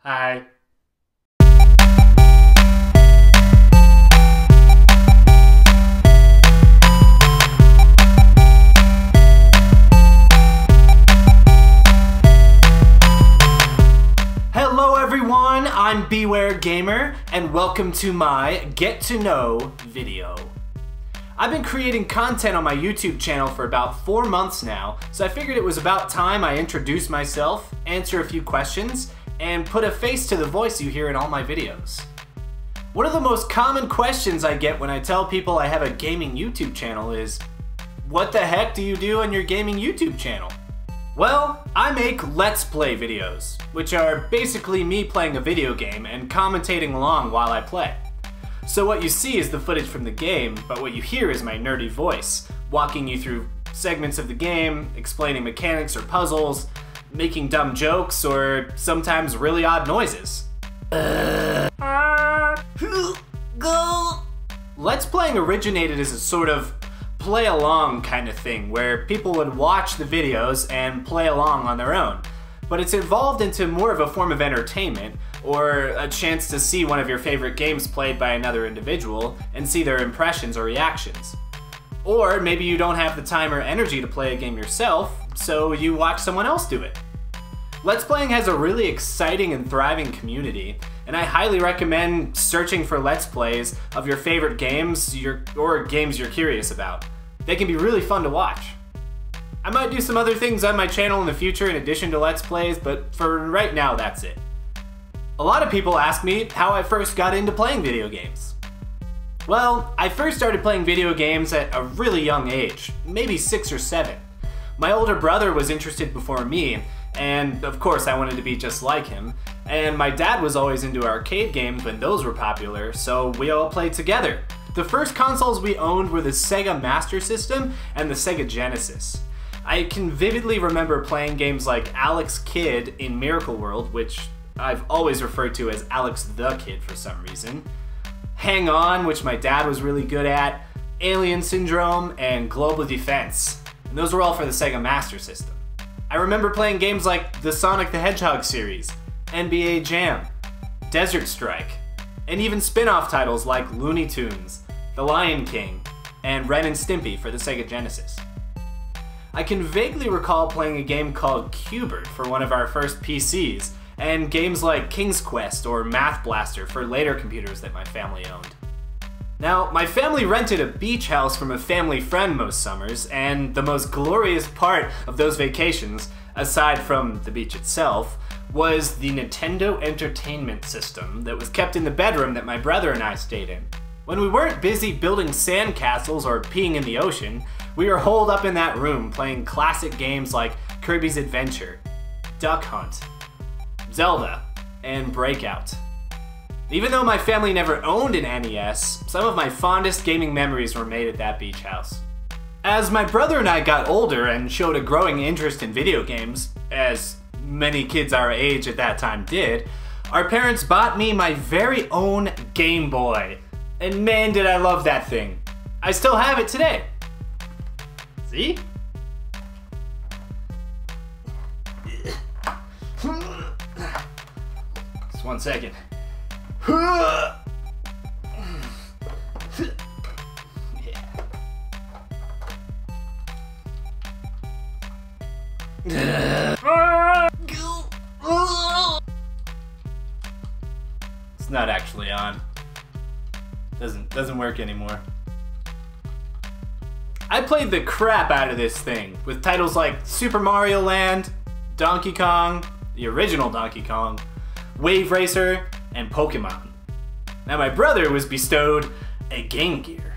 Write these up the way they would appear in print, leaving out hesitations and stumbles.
Hi. Hello everyone, I'm Bware Gamer, and welcome to my Get to Know video. I've been creating content on my YouTube channel for about 4 months now, so I figured it was about time I introduce myself, answer a few questions, and put a face to the voice you hear in all my videos. One of the most common questions I get when I tell people I have a gaming YouTube channel is, what the heck do you do on your gaming YouTube channel? Well, I make Let's Play videos, which are basically me playing a video game and commentating along while I play. So what you see is the footage from the game, but what you hear is my nerdy voice, walking you through segments of the game, explaining mechanics or puzzles, making dumb jokes, or sometimes really odd noises. Let's Playing originated as a sort of play along kind of thing, where people would watch the videos and play along on their own. But it's evolved into more of a form of entertainment, or a chance to see one of your favorite games played by another individual and see their impressions or reactions. Or maybe you don't have the time or energy to play a game yourself, so you watch someone else do it. Let's Playing has a really exciting and thriving community, and I highly recommend searching for Let's Plays of your favorite games or games you're curious about. They can be really fun to watch. I might do some other things on my channel in the future in addition to Let's Plays, but for right now, that's it. A lot of people ask me how I first got into playing video games. Well, I first started playing video games at a really young age, maybe 6 or 7. My older brother was interested before me, and of course I wanted to be just like him, and my dad was always into arcade games when those were popular, so we all played together. The first consoles we owned were the Sega Master System and the Sega Genesis. I can vividly remember playing games like Alex Kidd in Miracle World, which I've always referred to as Alex the Kid for some reason, Hang On, which my dad was really good at, Alien Syndrome, and Global Defense. And those were all for the Sega Master System. I remember playing games like the Sonic the Hedgehog series, NBA Jam, Desert Strike, and even spin-off titles like Looney Tunes, The Lion King, and Ren and Stimpy for the Sega Genesis. I can vaguely recall playing a game called Q*bert for one of our first PCs, and games like King's Quest or Math Blaster for later computers that my family owned. Now, my family rented a beach house from a family friend most summers, and the most glorious part of those vacations, aside from the beach itself, was the Nintendo Entertainment System that was kept in the bedroom that my brother and I stayed in. When we weren't busy building sandcastles or peeing in the ocean, we were holed up in that room playing classic games like Kirby's Adventure, Duck Hunt, Zelda, and Breakout. Even though my family never owned an NES, some of my fondest gaming memories were made at that beach house. As my brother and I got older and showed a growing interest in video games, as many kids our age at that time did, our parents bought me my very own Game Boy. And man, did I love that thing. I still have it today. See? Just 1 second. Yeah. It's not actually on. Doesn't work anymore. I played the crap out of this thing with titles like Super Mario Land, Donkey Kong, the original Donkey Kong, Wave Racer, and Pokemon. Now my brother was bestowed a Game Gear.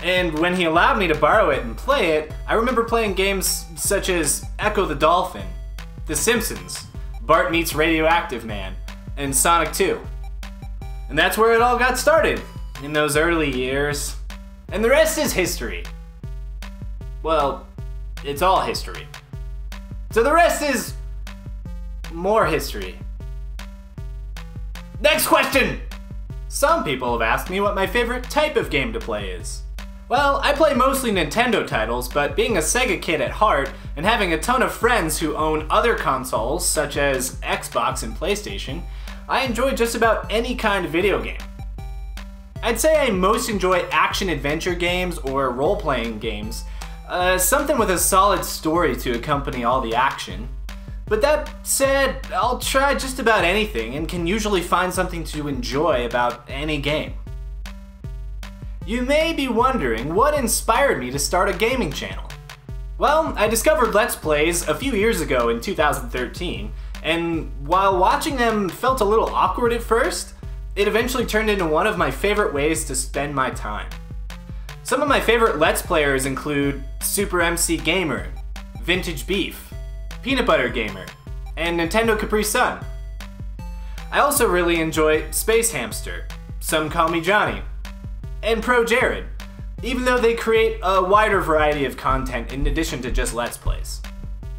And when he allowed me to borrow it and play it, I remember playing games such as Echo the Dolphin, The Simpsons, Bart Meets Radioactive Man, and Sonic 2. And that's where it all got started, in those early years. And the rest is history. Well, it's all history. So the rest is more history. Next question! Some people have asked me what my favorite type of game to play is. Well, I play mostly Nintendo titles, but being a Sega kid at heart and having a ton of friends who own other consoles such as Xbox and PlayStation, I enjoy just about any kind of video game. I'd say I most enjoy action-adventure games or role-playing games, something with a solid story to accompany all the action. But that said, I'll try just about anything and can usually find something to enjoy about any game. You may be wondering what inspired me to start a gaming channel. Well, I discovered Let's Plays a few years ago in 2013, and while watching them felt a little awkward at first, it eventually turned into one of my favorite ways to spend my time. Some of my favorite Let's Players include Super MC Gamer, Vintage Beef, Peanut Butter Gamer, and Nintendo Capri Sun. I also really enjoy Space Hamster, Some Call Me Johnny, and Pro Jared, even though they create a wider variety of content in addition to just Let's Plays.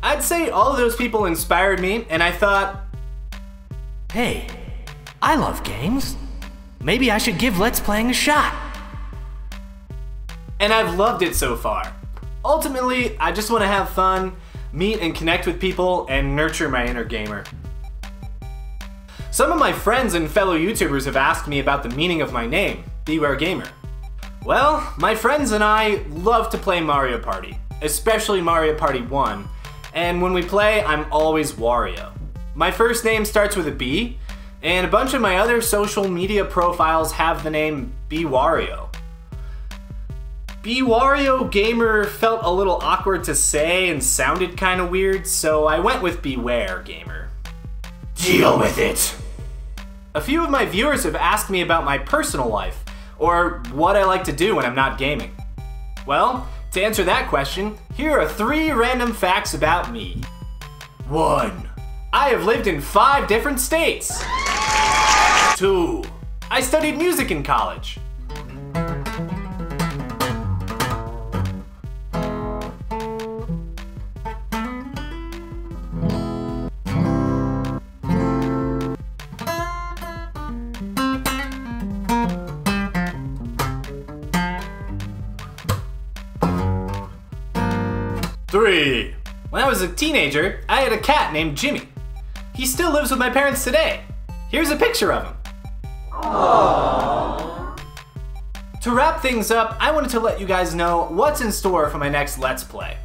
I'd say all of those people inspired me, and I thought, hey, I love games. Maybe I should give Let's Playing a shot. And I've loved it so far. Ultimately, I just want to have fun, meet and connect with people, and nurture my inner gamer. Some of my friends and fellow YouTubers have asked me about the meaning of my name, Bware Gamer. Well, my friends and I love to play Mario Party, especially Mario Party 1, and when we play, I'm always Wario. My first name starts with a B, and a bunch of my other social media profiles have the name Bwario. Bwario Gamer felt a little awkward to say and sounded kinda weird, so I went with Bware Gamer. Deal with it! A few of my viewers have asked me about my personal life, or what I like to do when I'm not gaming. Well, to answer that question, here are 3 random facts about me. 1. I have lived in 5 different states. 2. I studied music in college. 3. When I was a teenager, I had a cat named Jimmy. He still lives with my parents today. Here's a picture of him. Aww. To wrap things up, I wanted to let you guys know what's in store for my next Let's Play.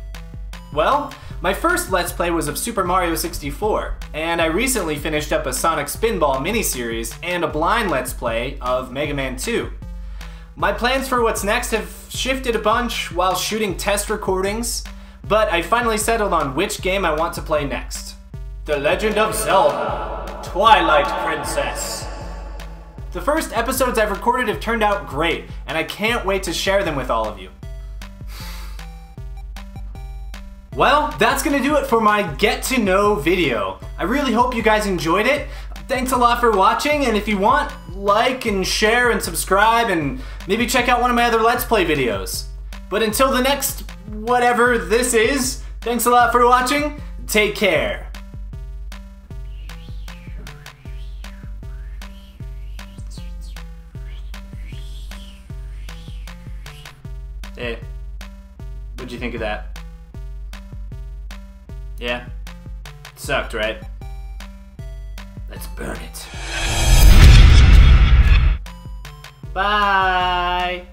Well, my first Let's Play was of Super Mario 64, and I recently finished up a Sonic Spinball miniseries and a blind Let's Play of Mega Man 2. My plans for what's next have shifted a bunch while shooting test recordings, but I finally settled on which game I want to play next. The Legend of Zelda: Twilight Princess. The first episodes I've recorded have turned out great, and I can't wait to share them with all of you. Well, that's gonna do it for my get to know video. I really hope you guys enjoyed it. Thanks a lot for watching, and if you want, like and share and subscribe and maybe check out one of my other Let's Play videos. But until the next whatever this is, thanks a lot for watching. Take care. Hey, what'd you think of that? Yeah? Sucked, right? Let's burn it. Bye!